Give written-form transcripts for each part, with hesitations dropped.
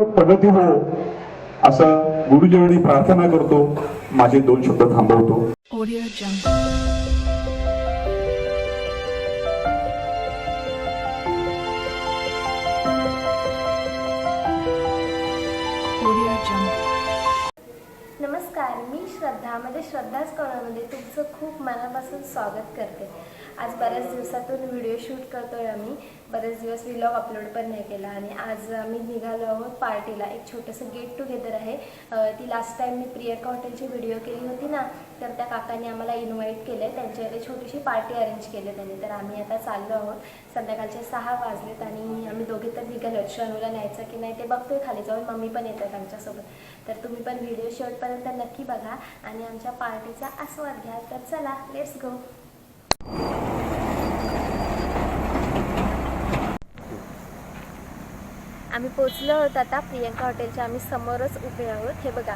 लवकर प्रगती हो असं गुरुचरणी प्रार्थना करतो. माझे 2 शब्द थांबवतो. Audio Jungle. Audio Jungle. नमस्कार, मी श्रद्धा. श्रद्धाच कोणामध्ये तुमचं खूप मनापासून स्वागत करते. आज बऱ्याच दिवसातून व्हिडिओ शूट करतोय आम्ही. बरेच दिवस व्लॉग अपलोड पण नाही केला आणि आज आम्ही निघालो आहोत पार्टीला. एक छोटंसं गेट टुगेदर आहे. ती लास्ट टाइम मी प्रियंका हॉटेलची व्हिडिओ केली होती ना, तर त्या काकांनी आम्हाला इन्व्हाइट केलं आहे. त्यांच्याकडे छोटीशी पार्टी अरेंज केली त्यांनी. तर आम्ही आता चाललो आहोत. संध्याकाळचे 6 वाजलेत आणि आम्ही दोघे तर निघालो. शनूला न्यायचं की नाही ते बघतोय खाली जाऊन. मम्मी पण येतात आमच्यासोबत. तर तुम्ही पण व्हिडिओ शेवटपर्यंत नक्की बघा आणि आमच्या पार्टीचा आस्वाद घ्या. तर चला, लेट्स गो. आम्ही पोचलो आहोत आता प्रियंका हॉटेलच्या. आम्ही समोरच उभे आहोत. हे बघा,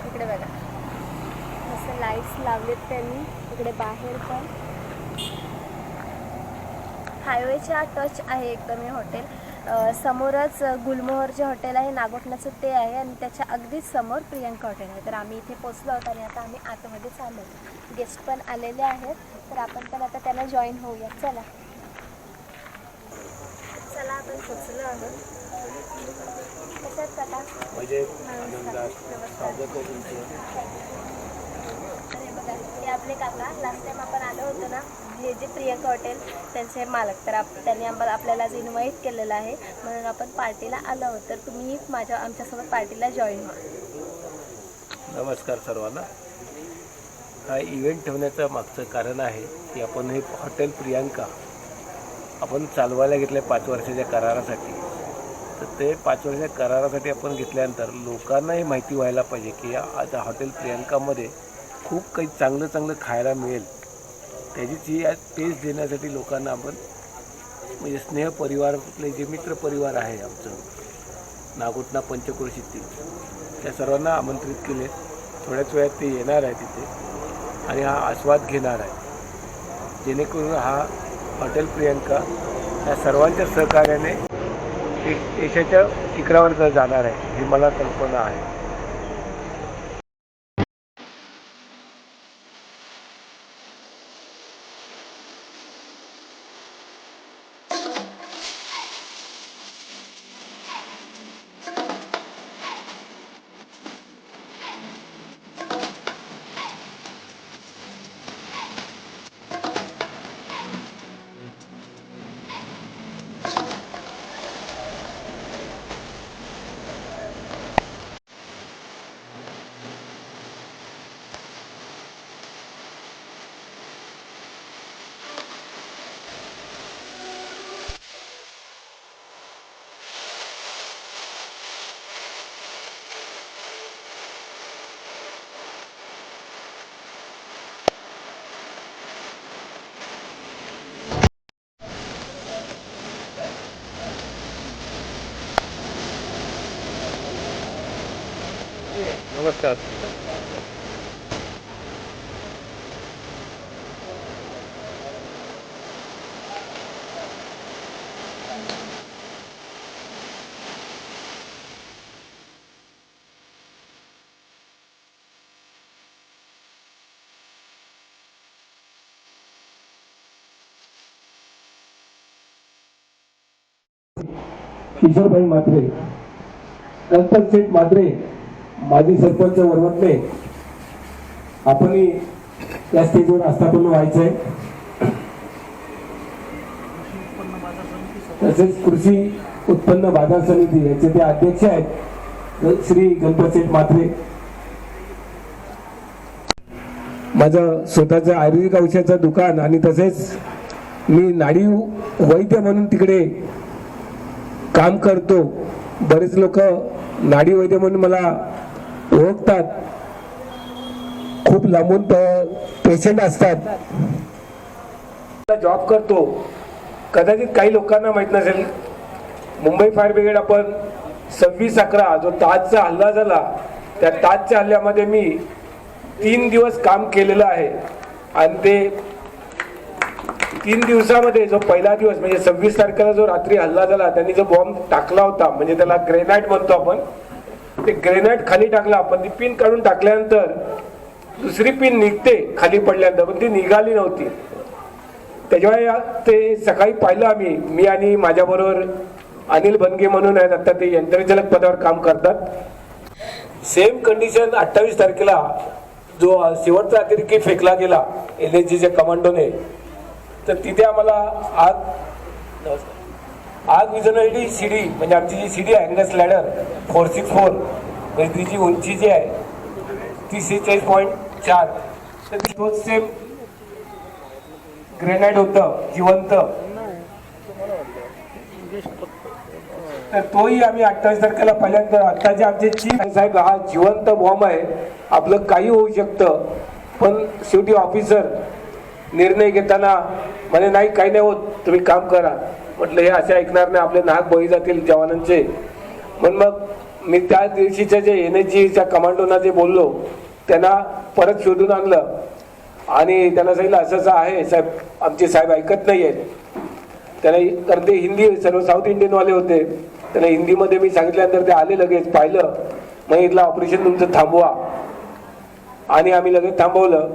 इकडे बघा, मस्त लाईट्स लावलेत त्यांनी. इकडे बाहेर पण हायवेच्या टच आहे एकदम हे हॉटेल. समोरच गुलमोहरचे हॉटेल आहे, नागोठण्याचं ते आहे आणि त्याच्या अगदीच समोर प्रियंका हॉटेल आहे. तर आम्ही इथे पोचलो आहोत आणि आता आम्ही आतमध्ये चाललो. गेस्ट पण आलेले आहेत, तर आपण पण आता त्यांना जॉईन होऊया. चला चला, आपण पोचलो आहोत. कशात काका? म्हणजे अरे बघा, हे आपले काका. लास्ट टाइम आपण आलो होतो ना, हे जे प्रियंका हॉटेल त्यांचे मालक. तर त्यांनी आपल्याला आज इन्व्हाइट केलेलं आहे म्हणून आपण पार्टीला आलो आहोत. तर तुम्ही आमच्यासोबत पार्टीला जॉईन व्हा. नमस्कार सर्वांना. हा इव्हेंट ठेवण्याचं मागचं कारण आहे की आपण हे हॉटेल प्रियंका आपण चालवायला घेतलं 5 वर्षाच्या करारासाठी. तर ते 5 वर्षाच्या करारासाठी आपण घेतल्यानंतर लोकांनाही माहिती व्हायला पाहिजे की आता हॉटेल प्रियंकामध्ये खूप काही चांगलं खायला मिळेल. त्याची टेस्ट देण्यासाठी लोकांना आपण म्हणजे स्नेह परिवारातले जे मित्र परिवार आहे आमचं नागोठणा पंचक्रोशीतील, त्या सर्वांना आमंत्रित केले. थोड्याच वेळात ते येणार आहे तिथे आणि हा आस्वाद घेणार आहे. जेणेकरून हा हॉटेल प्रियंका या सर्वांच्या सहकार्याने एक यशाच्या शिखरावर जाणार आहे, ही मला कल्पना आहे. नमस्कार. किशोरभाई म्हात्रे, गणपतशेठ म्हात्रे, माजी सरपंच वरवटले, आपणही या स्टेजवर आस्थापन व्हायचंय. तसेच कृषी उत्पन्न बाजार समिती याचे ते अध्यक्ष आहेत श्री गणपतशेठ म्हात्रे. माझं स्वतःचं आयुर्वेदिक औषधाचं दुकान आणि तसेच मी नाडी वैद्य म्हणून तिकडे काम करतो. बरेच लोक नाडी वैद्य म्हणून मला ओळखतात. खूप लांबून पेशंट असतात. जॉब करतो. कदाचित काही लोकांना माहित नसेल, मुंबई फायर ब्रिगेड आपण 26/11 जो ताजचा हल्ला झाला, त्या ताजच्या हल्ल्यामध्ये मी 3 दिवस काम केलेलं आहे आणि ते 3 दिवसामध्ये जो पहिला दिवस म्हणजे 26 तारखेला जो रात्री हल्ला झाला, त्यांनी जो बॉम्ब टाकला होता, म्हणजे त्याला ग्रेनाइट म्हणतो आपण, ते ग्रेनाइट खाली टाकला, पण ती पिन काढून टाकल्यानंतर दुसरी पिन निघते खाली पडल्यानंतर, पण ती निघाली नव्हती. त्याच्यामुळे ते सकाळी पाहिलं आम्ही, मी आणि माझ्याबरोबर अनिल बनगे म्हणून आहेत, आता ते यंत्रचालक पदावर काम करतात. सेम कंडिशन 28 तारखेला जो शेवटचा अतिरेकी फेकला गेला LHGच्या कमांडोने, तर तिथे आम्हाला आग विझवण्याची शिडी, म्हणजे आमची जी शिडी आहे अँगस लॅडर 464, म्हणजे तिची उंची जी आहे ती 46.4, तर तोच सेम ग्रेनाइट होतं जिवंत, तर तोही आम्ही 28 तारखेला पाहिल्यानंतर आत्ताचे आमचे चीफ साहेब, हा जिवंत बॉम्ब आहे, आपलं काही होऊ शकतं, पण शेवटी ऑफिसर निर्णय घेताना म्हणे नाही काही नाही होत, तुम्ही काम करा. म्हटलं हे असे ऐकणार नाही, आपले नाक बळी जातील जवानांचे. पण मग मी त्या दिवशीच्या जे NHGच्या कमांडोना जे बोललो, त्यांना परत शोधून आणलं आणि त्यांना सांगितलं असं आहे साहेब, आमचे साहेब ऐकत नाही आहेत. त्यांना, कारण ते हिंदी सर्व साऊथ इंडियनवाले होते, त्यांना हिंदीमध्ये मी सांगितल्यानंतर ते आले, लगेच पाहिलं, मग इथलं ऑपरेशन तुमचं थांबवा, आणि आम्ही लगेच थांबवलं.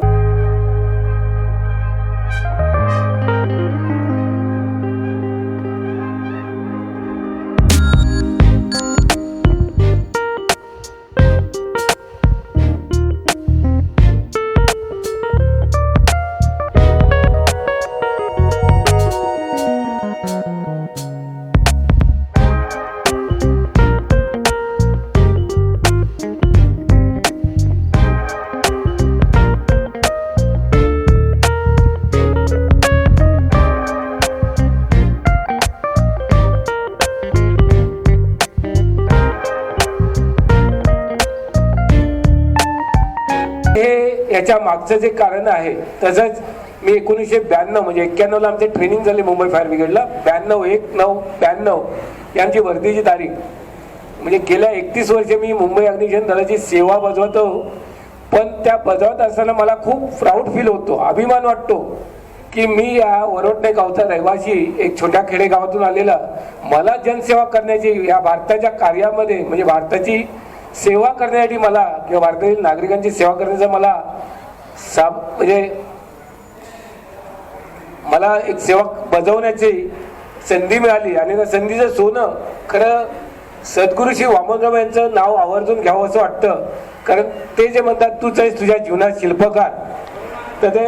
याच्या मागचं जे कारण आहे, तसंच मी 1992 म्हणजे 91ला आमचे ट्रेनिंग झाले मुंबई फायर ब्रिगेडला, 92/1/9/92 यांची वर्धीची तारीख, म्हणजे गेल्या 31 वर्षे मी मुंबई अग्निशमन दलाची सेवा बजावतो. पण त्या बजावत असताना मला खूप प्राऊड फील होतो, अभिमान वाटतो की मी या वरोटणे गावचा रहिवासी, एक छोट्या खेडेगावातून आलेला, मला जनसेवा करण्याची, या भारताच्या कार्यामध्ये म्हणजे भारताची सेवा करण्यासाठी मला, किंवा भारतातील नागरिकांची सेवा करण्याचा मला म्हणजे मला एक सेवा बजावण्याची संधी मिळाली. आणि त्या संधीचं सोनं खरं सद्गुरू श्री वामनराव यांचं नाव आवर्जून घ्यावं असं वाटतं. कारण ते जे म्हणतात तूच आहेस तुझ्या जीवनात शिल्पकार, तर ते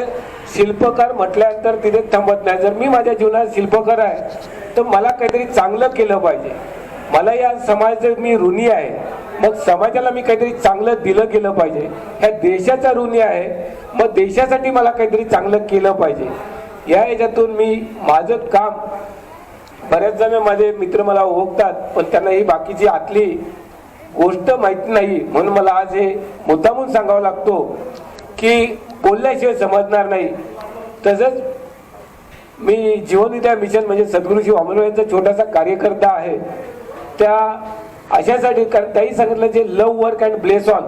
शिल्पकार म्हटल्यानंतर तिथे थांबत नाही. जर मी माझ्या जीवनात शिल्पकार आहे तर मला काहीतरी चांगलं केलं पाहिजे, मला या समाजाचं मी ऋणी आहे, मग समाजाला मी काहीतरी चांगलं दिलं गेलं पाहिजे, ह्या देशाचा ऋणी आहे, मग देशासाठी मला काहीतरी चांगलं केलं पाहिजे. या ह्याच्यातून मी माझं काम, बऱ्याच जण माझे मित्र मला ओळखतात पण त्यांना ही बाकीची आतली गोष्ट माहिती नाही, म्हणून मला आज हे मुद्दामून सांगावं लागतो की बोलल्याशिवाय समजणार नाही. तसंच मी जीवनविद्या मिशन म्हणजे सद्गुरू श्री वामनराव यांचा छोटासा कार्यकर्ता आहे. त्या अशासाठी, कारण त्याही सांगितलं जे love work and bless on,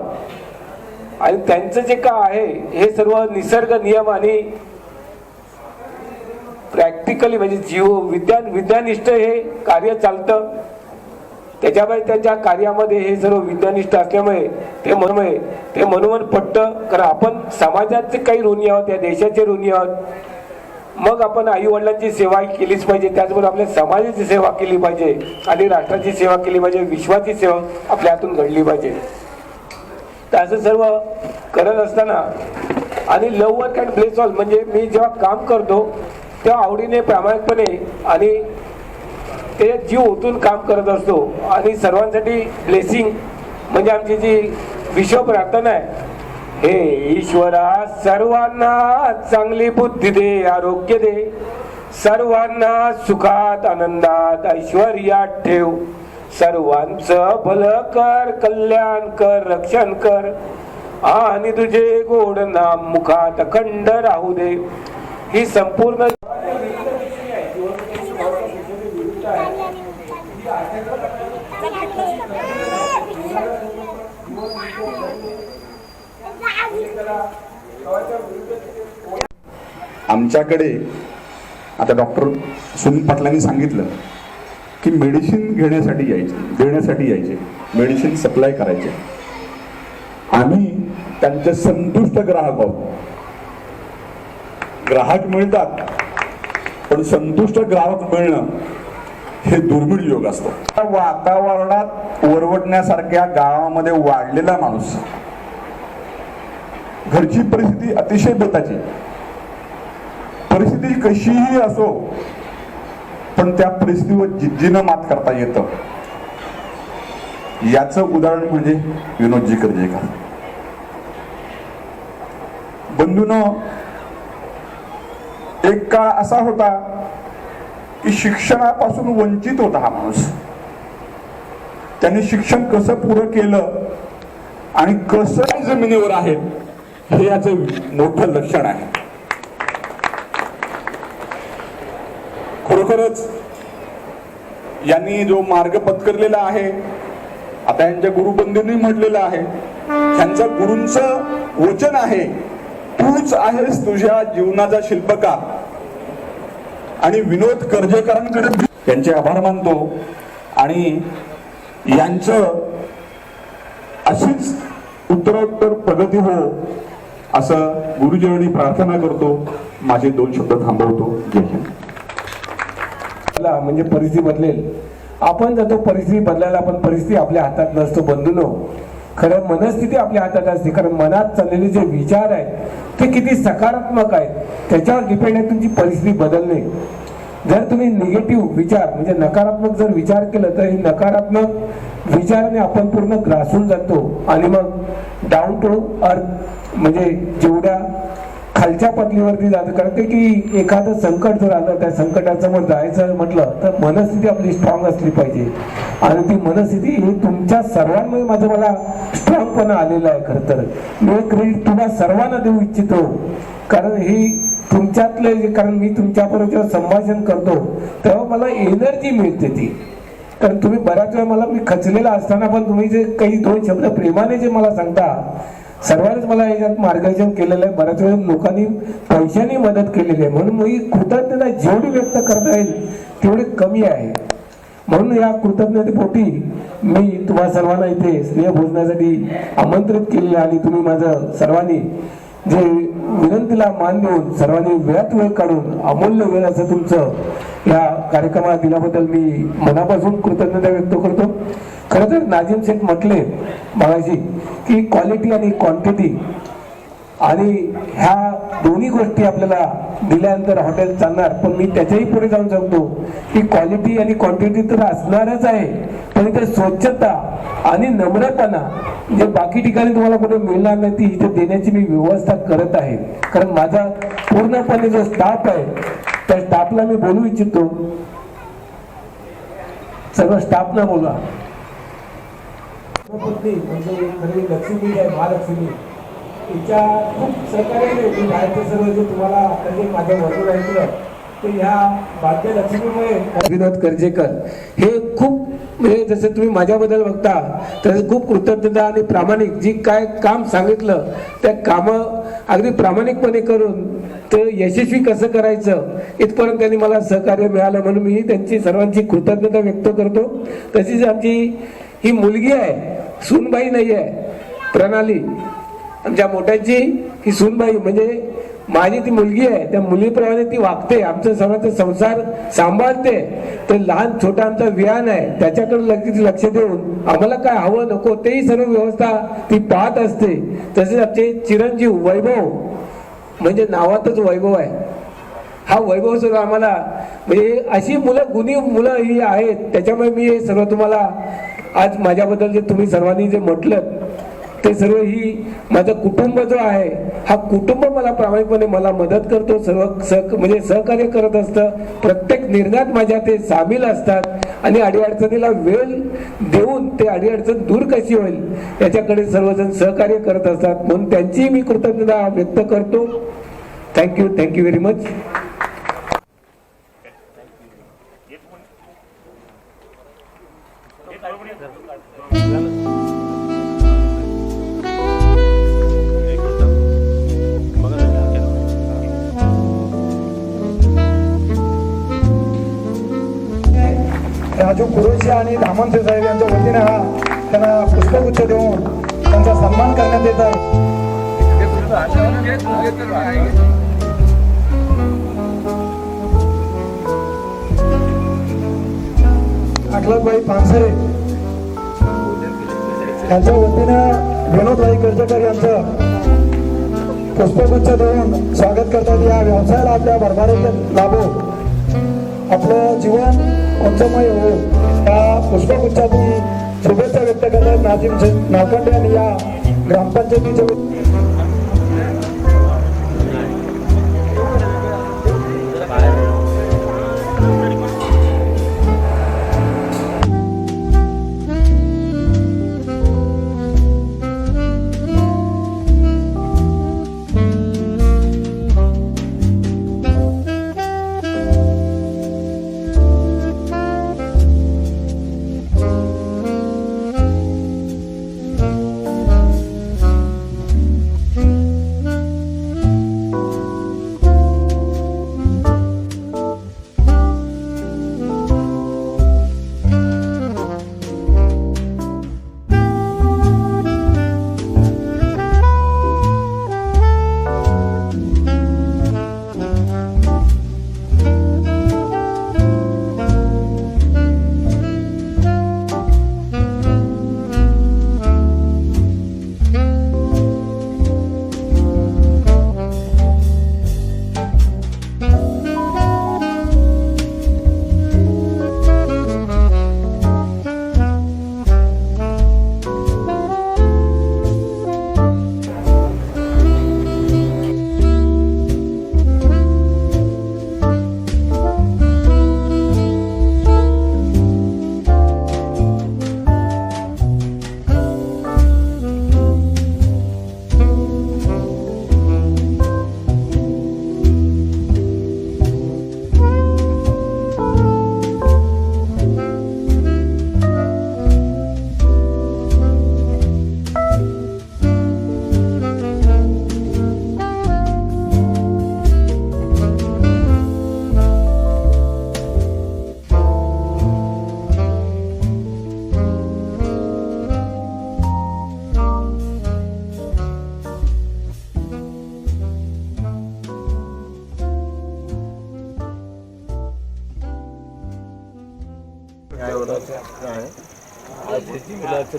आणि त्यांचं जे का आहे हे सर्व निसर्ग नियम आणि प्रॅक्टिकली म्हणजे विद्यानिष्ठ हे कार्य चालतं. त्याच्यामुळे त्यांच्या कार्यामध्ये हे सर्व विद्यानिष्ठ असल्यामुळे ते मनोमन पटतं. कारण आपण समाजाचे काही ऋणी आहोत, या देशाचे ऋणी आहोत, मग आपण आई वडिलांची सेवा केलीच पाहिजे, त्याचबरोबर आपल्या समाजाची सेवा केली पाहिजे आणि राष्ट्राची सेवा केली पाहिजे, विश्वाची सेवा आपल्या हातून घडली पाहिजे. तर असं सर्व करत असताना आणि love work and bless all म्हणजे मी जेव्हा काम करतो तेव्हा आवडीने प्रामाणिकपणे आणि ते जीव ओतून काम करत असतो. आणि सर्वांसाठी ब्लेसिंग म्हणजे आमची जी विश्व प्रार्थना आहे, हे ईश्वरा सर्वांना चांगली बुद्धी दे, आरोग्य दे, सर्वांना सुखात आनंदात ऐश्वर्यात ठेव, सर्वांचं भलं कर, कल्याण कर, रक्षण कर, आणि तुझे गोड नाम मुखात अखंड राहू दे. ही संपूर्ण आमच्याकडे आता डॉक्टर सुनील पाटलांनी सांगितलं की मेडिसिन घेण्यासाठी यायचे, देण्यासाठी यायचे, मेडिसिन सप्लाय करायचे. आम्ही त्यांचे संतुष्ट ग्राहक आहोत. ग्राहक मिळतात पण संतुष्ट ग्राहक मिळणं हे दुर्मिळ योग असतो. वातावरणात वरवटण्यासारख्या गावामध्ये वाढलेला माणूस, घरची परिस्थिती अतिशय बेताची, परिस्थिती कशीही असो पण त्या परिस्थितीवर जिद्दीनं मात करता येतं. याचं उदाहरण म्हणजे विनोदजी करजेकर. बंधूंनो, एक काळ असा होता की शिक्षणापासून वंचित होता हा माणूस. त्यांनी शिक्षण कसं पुरं केलं आणि कसं जमिनीवर आहे हे याचं मोठं लक्षण आहे. खरोखरच यांनी जो मार्ग पत्करलेला आहे, आता यांच्या गुरुबंधूंनी म्हटलेलं आहे, त्यांच्या गुरूंचं वचन आहे, तूच आहेस तुझ्या जीवनाचा शिल्पकार. आणि विनोद करजेकरांकडे त्यांचे आभार मानतो आणि यांचं अशीच उत्तरोत्तर प्रगती हो असं गुरुचरणी प्रार्थना करतो. माझे 2 शब्द थांबवतो. जय हिंद. म्हणजे परिस्थिती बदलेल. आपण जातो परिस्थिती बदलायला, पण परिस्थिती आपल्या हातात नसतो बंधूंनो. खरं मनस्थिती आपल्या हातात असते. कारण मनात चाललेले जे विचार आहेत ते किती सकारात्मक आहेत त्याच्यावर डिपेंड आहे तुमची परिस्थिती बदलणे. जर तुम्ही निगेटिव्ह विचार म्हणजे नकारात्मक जर विचार केलं तर हे नकारात्मक विचाराने आपण पूर्ण ग्रासून जातो आणि मग डाऊन टू अर्थ म्हणजे जेवढ्या खालच्या पातळीवरती जातं. कारण ते की एखादं संकट जर आलं त्या संकटासमोर जायचं म्हटलं तर मनस्थिती आपली स्ट्रॉंग असली पाहिजे. आणि ती मनस्थिती ही तुमच्या सर्वांमध्ये माझं मला स्ट्रॉंगपणा आलेला आहे. खरं तर मी एक क्रेडिट तुम्हाला सर्वांना देऊ इच्छितो. कारण ही तुमच्यातले जे, कारण मी तुमच्याबरोबर जेव्हा संभाषण करतो तेव्हा मला एनर्जी मिळते ती. कारण तुम्ही बऱ्याच वेळा मला मी खचलेला असताना पण तुम्ही जे काही 2 शब्द प्रेमाने जे मला सांगता, सर्वांनीच मला याच्यात मार्गदर्शन केलेलं आहे. बऱ्याच वेळा लोकांनी पैशाने मदत केलेली आहे. म्हणून मी कृतज्ञता जेवढी व्यक्त करता येईल तेवढी कमी आहे. म्हणून या कृतज्ञतेपोटी मी तुम्हा सर्वांना इथे स्नेहभोजनासाठी आमंत्रित केलेलं आणि तुम्ही माझं सर्वांनी जे विनंतीला मान देऊन सर्वांनी वेळात वेळ काढून अमूल्य वेळ असं तुमचं या कार्यक्रमात दिल्याबद्दल मी मनापासून कृतज्ञता व्यक्त करतो. खरं तर नाजिम शेठ म्हटले मगाशी की क्वालिटी आणि क्वांटिटी, आणि ह्या दोन्ही गोष्टी आपल्याला दिल्यानंतर हॉटेल चालणार. पण मी त्याच्याही पुढे जाऊन सांगतो की क्वालिटी आणि क्वांटिटी तर असणारच आहे, पण इथे स्वच्छता आणि नम्रपणा जे बाकी ठिकाणी तुम्हाला कुठे मिळणार नाही ती इथे देण्याची मी व्यवस्था करत आहे. कारण माझा पूर्णपणे जो स्टाफ आहे त्या स्टाफला मी बोलू इच्छितो. सर्व स्टाफना बोला. म्हणजे खरी लक्ष्मी आहे, महालक्ष्मी, तिच्या खूप सहकार्याने मी बाहेरचे सर्व जे तुम्हाला म्हणजे माझ्या वरून ऐकलं ते ह्या भाग्यलक्ष्मीमुळे विनोद करजेकर हे खूप म्हणजे जसं तुम्ही माझ्याबद्दल बघता तसं खूप कृतज्ञता आणि प्रामाणिक जी काय काम सांगितलं त्या कामं अगदी प्रामाणिकपणे करून ते यशस्वी कसं करायचं इथपर्यंत त्यांनी मला सहकार्य मिळालं. म्हणून मी त्यांची सर्वांची कृतज्ञता व्यक्त करतो. तशीच आमची ही मुलगी आहे, सूनबाई नाही आहे, प्रणाली आमच्या मोठ्यांची ही सूनबाई म्हणजे माझी ती मुलगी आहे. त्या मुलीप्रमाणे ती वागते, आमचं सर्वांचा संसार सांभाळते. ते लहान छोटा आमचा विहान आहे त्याच्याकडे लक्ष देऊन आम्हाला काय हवं नको तेही सर्व व्यवस्था ती पाहत असते. तसेच आमचे चिरंजीव वैभव म्हणजे नावातच वैभव आहे. हा वैभव सर्व आम्हाला म्हणजे अशी मुलं गुणी मुलं ही आहेत. त्याच्यामुळे मी हे सर्व तुम्हाला आज माझ्याबद्दल जे तुम्ही सर्वांनी जे म्हटलं ते सर्व ही माझं कुटुंब जो आहे हा कुटुंब मला प्रामाणिकपणे मला मदत करतो. सर्व म्हणजे सहकार्य करत असतं. प्रत्येक निर्णयात माझ्या ते सामील असतात आणि अडीअडचणीला वेळ देऊन ते अडीअडचण दूर कशी होईल याच्याकडे सर्वजण सहकार्य करत असतात. म्हणून त्यांची मी कृतज्ञता व्यक्त करतो. Thank you very much. Raju Qureshi आणि धामनसे साहेब यांच्या वतीने त्यांना पुष्पगुच्छ देऊन त्यांचा सन्मान करण्यात येत आहे. अखलाकबाई पानसरे यांच्या वतीनं विनोदभाई कर्जकर यांचं पुष्पगुच्छ देऊन स्वागत करतात. या व्यवसायाला आपल्या भरभराटीत लाभो, आपलं जीवन उंचमय हो, या पुष्पगुच्छातून शुभेच्छा व्यक्त करतात नाजिम नावखंडे आणि या ग्रामपंचायतीचे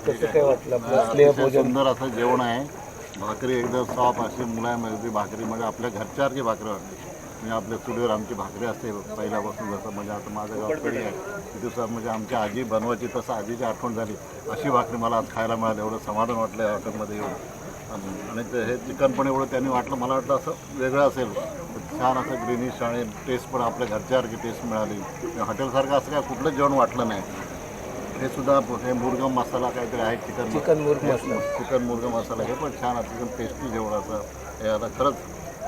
कसं काय वाटलं आपलं स्नेहभोजन? सुंदर असं जेवण आहे. भाकरी एकदम सॉफ्ट अशी मुलायम अगदी भाकरी म्हणजे आपल्या घरच्यासारखी भाकरी वाटते. म्हणजे आपल्या चुलीवर आमची भाकरी असते पहिल्यापासून, जसं म्हणजे आता माझं गाव कडी आहे तिथं म्हणजे आमची आजी बनवायची, तसं आजीची आठवण झाली. अशी भाकरी मला आज खायला मिळाली. एवढं समाधान वाटलं या हॉटेलमध्ये येऊन. आणि ते हे चिकन पण एवढं त्यांनी वाटलं, मला वाटलं असं वेगळं असेल. छान असं ग्रीनिश आणि टेस्ट पण आपल्या घरच्यासारखी टेस्ट मिळाली. हॉटेलसारखं असं काय कुठलं जेवण वाटलं नाही. हे सुद्धा हे मुर्गा मसाला काहीतरी आहे, चिकन मुर्गा मसाला, हे पण छान असं एकदम टेस्टी जेवण असं. हे आता खरंच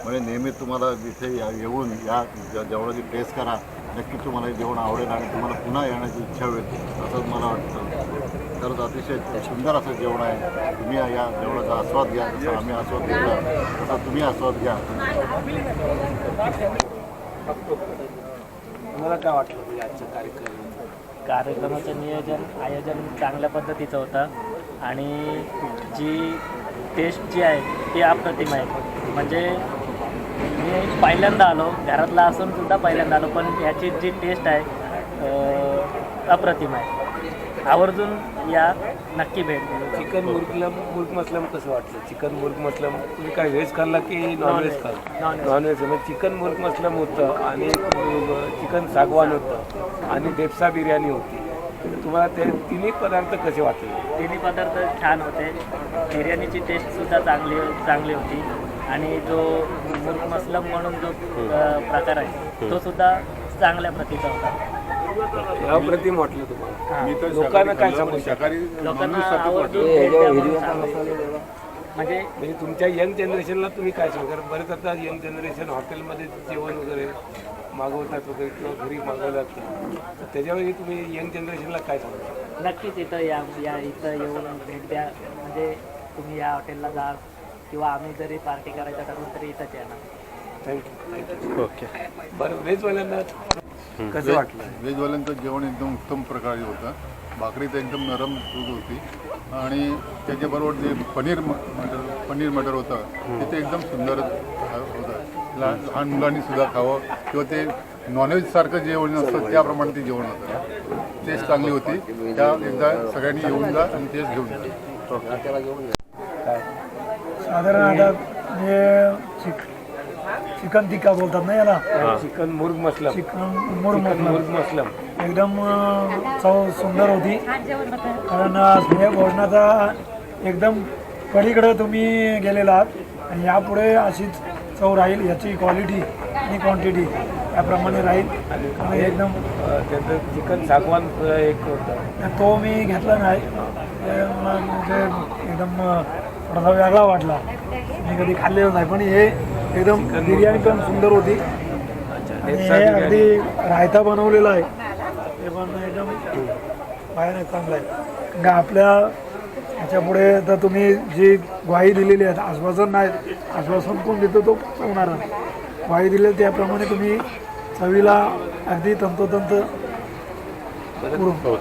म्हणजे नेहमी तुम्हाला इथे येऊन या जेवणाची टेस्ट करा. नक्की तुम्हाला हे जेवण आवडेल आणि तुम्हाला पुन्हा येण्याची इच्छा होईल असंच मला वाटतं. खरंच अतिशय सुंदर असं जेवण आहे. तुम्ही या जेवणाचा आस्वाद घ्या. जसं आम्ही आस्वाद घेतला तसा तुम्ही आस्वाद घ्या. तुम्हाला काय वाटलं आजचं कार्यक्रम? कार्यक्रमाचं आयोजन चांगल्या पद्धतीचं होतं आणि जी टेस्ट जी आहे ती अप्रतिम आहे. म्हणजे मी पहिल्यांदा आलो, घरातला असून सुद्धा पहिल्यांदा आलो, पण याची जी टेस्ट आहे अप्रतिम आहे. आवर्जून या, नक्की भेट द्या. चिकन मुर्ग मसलम कसं वाटलं? चिकन मुर्ग मसलम तुम्ही काय व्हेज खाल्ला की नॉनव्हेज खाल्ला? नॉनव्हेज. म्हणजे चिकन मुर्ग मसलम होतं आणि चिकन सागवान होतं आणि डेप्सा बिर्याणी होती. तुम्हाला ते तिन्ही पदार्थ कसे वाटले? तिन्ही पदार्थ छान होते. बिर्याणीची टेस्टसुद्धा चांगली होती आणि जो मुर्ग मसलम म्हणून जो प्रकार आहे तो सुद्धा चांगल्या प्रतीचा होता. अप्रतिम वाटलं तुम्हाला? लोकांना काय सांगू शकाल? लोकांना आवर्जून भेट द्या म्हणून सांगू. म्हणजे तुमच्या यंग जनरेशनला तुम्ही काय सांगा? कारण बरेच आता यंग जनरेशन हॉटेलमध्ये जेवण वगैरे मागवतात वगैरे किंवा घरी मागवलं लागतं, तर त्याच्यावेळी तुम्ही यंग जनरेशनला काय सांगा? नक्कीच इथं या इथं येऊन भेट द्या. म्हणजे तुम्ही या हॉटेलला जा किंवा आम्ही जरी पार्टी करायचं ठरवलं तरी इथंच येणार. थँक्यू. ओके. बरं, व्हेजवाल्यांना कसं वाटलं? व्हेजवाल्यांचं जेवण एकदम उत्तम प्रकारे होतं. भाकरी तर एकदम नरम दूध होती आणि त्याच्याबरोबर जे पनीर मटर होतं ते एकदम सुंदर होतं. लहान मुलांनी सुद्धा खावं किंवा ते नॉनव्हेजसारखं जेवण असतं त्याप्रमाणे ते जेवण होतं. टेस्ट चांगली होती. त्या एकदा सगळ्यांनी येऊन जा आणि टेस्ट घेऊन जा. साधारण आता हे चिकन टिक्का बोलतात ना याला, चिकन मुर्ग मसलम. चिकन मुर्ग मसलम एकदम चव सुंदर होती. कारण हे भोजनाचा एकदम पलीकडे तुम्ही गेलेला आहात आणि यापुढे अशीच चव राहील. याची क्वालिटी आणि क्वांटिटी याप्रमाणे राहील. आणि एकदम त्याचं चिकन सागवान एक होतं. तो मी घेतला नाही. ते मला म्हणजे एकदम थोडासा वेगळा वाटला. मी कधी खाल्लेलं नाही, पण हे एकदम बिर्याणी पण सुंदर होती. आणि हे अगदी रायता बनवलेला आहे. ते पण एकदम बाहेर चांगलं आहे. का आपल्या ह्याच्या पुढे तर तुम्ही जी ग्वाही दिलेली आहे, आश्वासन नाही, आश्वासन कोण देतो तो होणार नाही. ग्वाही दिली त्याप्रमाणे तुम्ही चवीला अगदी तंतोतंत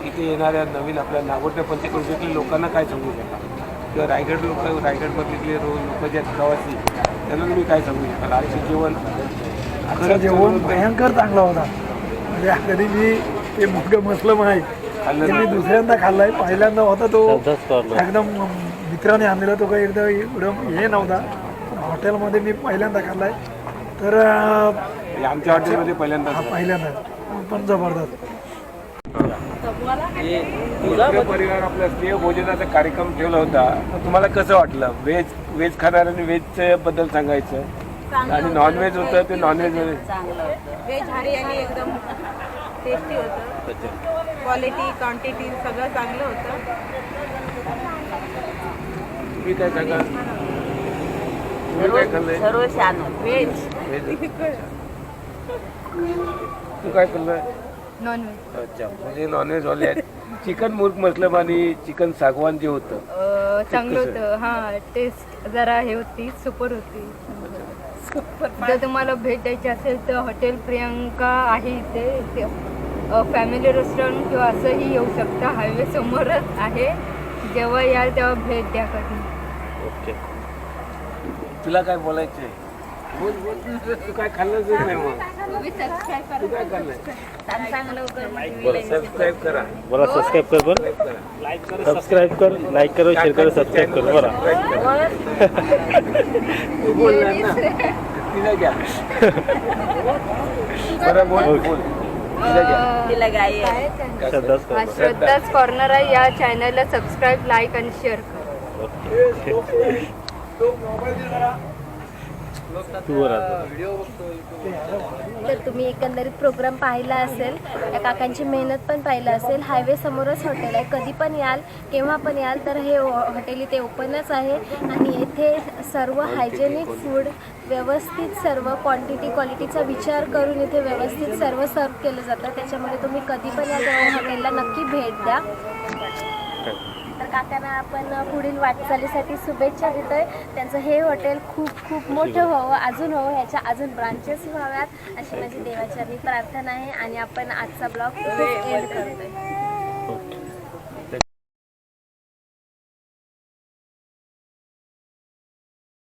इथे येणाऱ्या नवीन आपल्या नागोठणे पंचक्रोशीतल्या लोकांना काय सांगू शकता? किंवा रायगडमधले लोक जे आहेत प्रवासी, त्यांना तुम्ही काय सांगू शकाल? आजचे जेवण आजचं जेवण भयंकर चांगला होता. म्हणजे कधी मी ते मुर्ग मसलम आहे ते मी दुसऱ्यांदा खाल्लाय. पहिल्यांदा होता तो एकदम मित्राने आणलेला. तो काही एकदम हे नव्हता. हॉटेलमध्ये मी पहिल्यांदा खाल्लाय. तर आमच्या हॉटेलमध्ये पहिल्यांदा पण जबरदस्त. परिवार आपला स्नेह भोजनाचा कार्यक्रम ठेवला होता. तर तुम्हाला कसं वाटलं? व्हेज खाणाऱ्यांनी व्हेजच्या बद्दल सांगायचं आणि नॉनव्हेज होतं ते नॉनव्हेज मध्ये चांगलं होतं. व्हेज हरियाणी एकदम टेस्टी होतं. क्वालिटी क्वांटिटी सगळं चांगलं होतं. तुम्ही काय सांगाल? तुम्ही काय खाल्लंय? सर्व छान होतं. व्हेज तू काय खाल्लंय? नॉनव्हेज अच्छा, म्हणजे नॉनव्हेज वाले आहेत. चिकन मुर्ग मसलम आणि चिकन सागवान जे होतं चांगलं होतं. हां, टेस्ट जरा हे होती, सुपर होती. जर तुम्हाला भेट द्यायची असेल तर हॉटेल प्रियंका आहे इथे. फॅमिली रेस्टॉरंट किंवा असंही येऊ शकता. हायवे समोरच आहे. जेव्हा याल तेव्हा भेट द्या कधी. ओके. तुला काय बोलायचं आहे? तू काय खाल्लंच नाही मग? तू काय खाल्लंय? सबस्क्राईब करा. बोला सबस्क्राईब कर. बरं सबस्क्राईब कर, लाईक करो, शेअर करो, सबस्क्राईब कर. बरं तू बोलणार ना, तिला घ्या. बरं बोल बोल. तिला गाई आहे. श्रद्धाच कॉर्नर आहे. या चॅनलला सबस्क्राईब, लाईक आणि शेअर करा. तर तुम्ही एकंदरीत प्रोग्राम पाहिला असेल, या काकांची मेहनत पण पाहिलं असेल. हायवे समोरच हॉटेल आहे. कधी पण याल, केव्हा पण याल, तर हे हॉटेल इथे ओपनच आहे. आणि येथे सर्व हायजेनिक फूड व्यवस्थित, सर्व क्वालिटीचा विचार करून इथे व्यवस्थित सर्व सर्व केलं जातं. त्याच्यामुळे तुम्ही कधी पण या हॉटेलला नक्की भेट द्या. तर काकांना आपण पुढील वाटचालीसाठी शुभेच्छा देतोय. त्यांचं हे हॉटेल खूप मोठं व्हावं, अजून व्हावं, ह्याच्या अजून ब्रांचेस व्हाव्यात अशी माझी देवाचरणी प्रार्थना आहे. आणि आपण आजचा ब्लॉग एंड करतोय.